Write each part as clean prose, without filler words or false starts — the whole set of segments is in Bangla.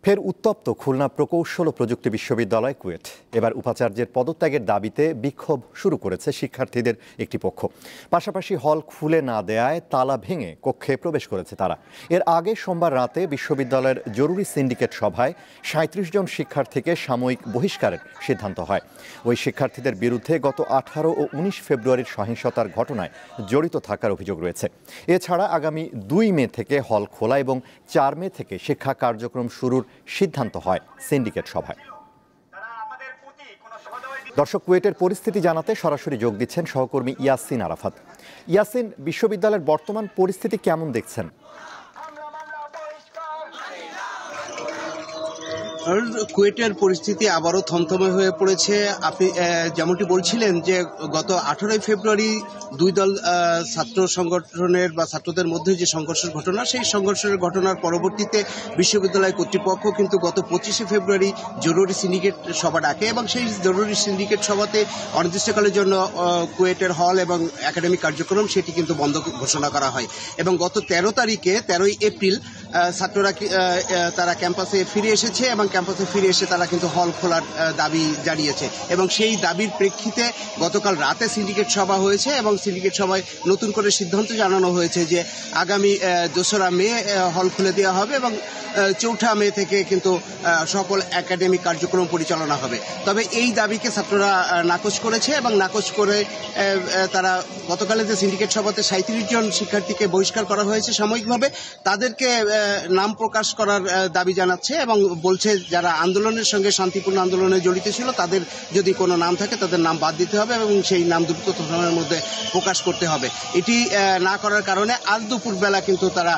ফের উত্তপ্ত খুলনা প্রকৌশল ও প্রযুক্তি বিশ্ববিদ্যালয় কুয়েট। এবার উপাচার্যের পদত্যাগের দাবিতে বিক্ষোভ শুরু করেছে শিক্ষার্থীদের একটি পক্ষ। পাশাপাশি হল খুলে না দেয়ায় তালা ভেঙে কক্ষে প্রবেশ করেছে তারা। এর আগে সোমবার রাতে বিশ্ববিদ্যালয়ের জরুরি সিন্ডিকেট সভায় ৩৭ জন শিক্ষার্থীকে সাময়িক বহিষ্কারের সিদ্ধান্ত হয়। ওই শিক্ষার্থীদের বিরুদ্ধে গত ১৮ ও ১৯ ফেব্রুয়ারির সহিংসতার ঘটনায় জড়িত থাকার অভিযোগ রয়েছে। এছাড়া আগামী ২ মে থেকে হল খোলা এবং ৪ মে থেকে শিক্ষা কার্যক্রম শুরুর সিদ্ধান্ত হয় সিন্ডিকেট সভায়। দর্শক, কুয়েটের পরিস্থিতি জানাতে সরাসরি যোগ দিচ্ছেন সহকর্মী ইয়াসিন আরাফাত। ইয়াসিন, বিশ্ববিদ্যালয়ের বর্তমান পরিস্থিতি কেমন দেখছেন? কুয়েটের পরিস্থিতি আবারও থমথমে হয়ে পড়েছে। আপনি যেমনটি বলছিলেন যে গত ১৮ ফেব্রুয়ারি দুই দল ছাত্র সংগঠনের বা ছাত্রদের মধ্যে যে সংঘর্ষের ঘটনা, সেই সংঘর্ষের ঘটনার পরবর্তীতে বিশ্ববিদ্যালয় কর্তৃপক্ষ কিন্তু গত ২৫ ফেব্রুয়ারি জরুরি সিন্ডিকেট সভা ডাকে এবং সেই জরুরি সিন্ডিকেট সভাতে অনির্দিষ্টকালের জন্য কুয়েটের হল এবং একাডেমিক কার্যক্রম সেটি কিন্তু বন্ধ ঘোষণা করা হয়। এবং গত ১৩ এপ্রিল ছাত্ররা তারা ক্যাম্পাসে ফিরে এসেছে এবং ক্যাম্পাসে ফিরে এসে তারা কিন্তু হল খোলার দাবি জানিয়েছে এবং সেই দাবির প্রেক্ষিতে গতকাল রাতে সিন্ডিকেট সভা হয়েছে এবং সিন্ডিকেট সভায় নতুন করে সিদ্ধান্ত জানানো হয়েছে যে আগামী ২রা মে হল খুলে দেওয়া হবে এবং ৪ঠা মে থেকে কিন্তু সকল একাডেমিক কার্যক্রম পরিচালনা হবে। তবে এই দাবিকে ছাত্ররা নাকচ করেছে এবং নাকচ করে তারা গতকালের যে সিন্ডিকেট সভাতে ৩৭ জন শিক্ষার্থীকে বহিষ্কার করা হয়েছে সাময়িকভাবে, তাদেরকে নাম প্রকাশ করার দাবি জানাচ্ছে এবং বলছে যারা আন্দোলনের সঙ্গে শান্তিপূর্ণ আন্দোলনে জড়িত ছিল তাদের যদি কোনো নাম থাকে তাদের নাম বাদ দিতে হবে এবং সেই নাম দ্রুত সময়ের মধ্যে প্রকাশ করতে হবে। এটি না করার কারণে আজ দুপুরবেলা কিন্তু তারা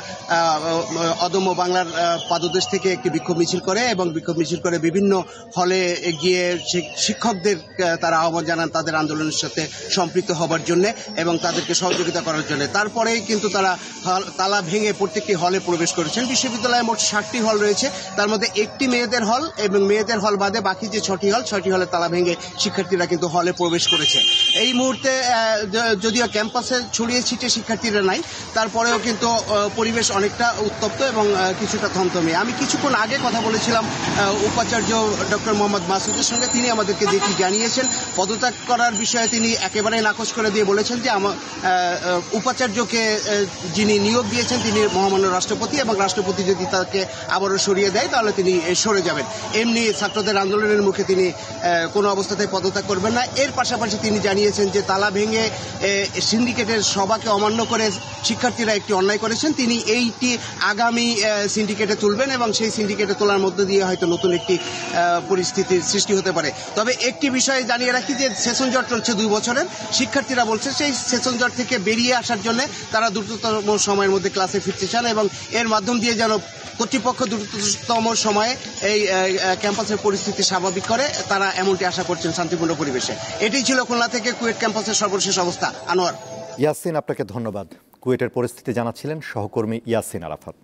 অদম্য বাংলার পাদদেশ থেকে একটি বিক্ষোভ মিছিল করে এবং বিক্ষোভ মিছিল করে বিভিন্ন হলে গিয়ে শিক্ষকদের তারা আহ্বান জানান তাদের আন্দোলনের সাথে সম্পৃক্ত হবার জন্য এবং তাদেরকে সহযোগিতা করার জন্য। তারপরেই কিন্তু তারা তালা ভেঙে প্রত্যেকটি হলে প্রবেশ করেছেন। বিশ্ববিদ্যালয়ে মোট ৭টি হল রয়েছে, তার মধ্যে একটি মেয়েদের হল এবং মেয়েদের হল বাদে বাকি যে ৬টি হলে তালা ভেঙে শিক্ষার্থীরা কিন্তু হলে প্রবেশ করেছে। এই মুহূর্তে যদিও ক্যাম্পাসে ছড়িয়ে ছিটিয়ে শিক্ষার্থীরা নাই, তারপরেও কিন্তু পরিবেশ অনেকটা উত্তপ্ত এবং কিছুটা থমথমে। আমি কিছুক্ষণ আগে কথা বলেছিলাম উপাচার্য ডক্টর মোহাম্মদ মাসুদের সঙ্গে। তিনি আমাদেরকে যেটি জানিয়েছেন, পদত্যাগ করার বিষয়ে তিনি একেবারেই নাকচ করে দিয়ে বলেছেন যে উপাচার্যকে যিনি নিয়োগ দিয়েছেন তিনি মহামান্য রাষ্ট্রপতি এবং রাষ্ট্রপতি যদি তাকে আবারও সরিয়ে দেয় তাহলে তিনি সরে যাবেন। এমনি ছাত্রদের আন্দোলনের মুখে তিনি কোনো অবস্থাতে পদত্যাগ করবেন না। এর পাশাপাশি তিনি জানিয়েছেন যে তালা ভেঙে সিন্ডিকেটের সভাকে অমান্য করে শিক্ষার্থীরা একটি অন্যায় করেছেন, তিনি এইটি আগামী সিন্ডিকেটে তুলবেন এবং সেই সিন্ডিকেটে তোলার মধ্য দিয়ে হয়তো নতুন একটি পরিস্থিতির সৃষ্টি হতে পারে। তবে একটি বিষয়ে জানিয়ে রাখি যে সেশন জট চলছে ২ বছরের। শিক্ষার্থীরা বলছে সেই সেশন জট থেকে বেরিয়ে আসার জন্য তারা দ্রুততম সময়ের মধ্যে ক্লাসে ফিরতে চান এবং এর মাধ্যম দিয়ে যেন কর্তৃপক্ষ দ্রুততম সময়ে এই ক্যাম্পাসের পরিস্থিতি স্বাভাবিক করে, তারা এমনটি আশা করছেন শান্তিপূর্ণ পরিবেশে। এটাই ছিল খুলনা থেকে কুয়েট ক্যাম্পাসের সর্বশেষ অবস্থা। আনোয়ার। ইয়াসিন, আপনাকে ধন্যবাদ। কুয়েটের পরিস্থিতি জানাচ্ছিলেন সহকর্মী ইয়াসিন আরাফাত।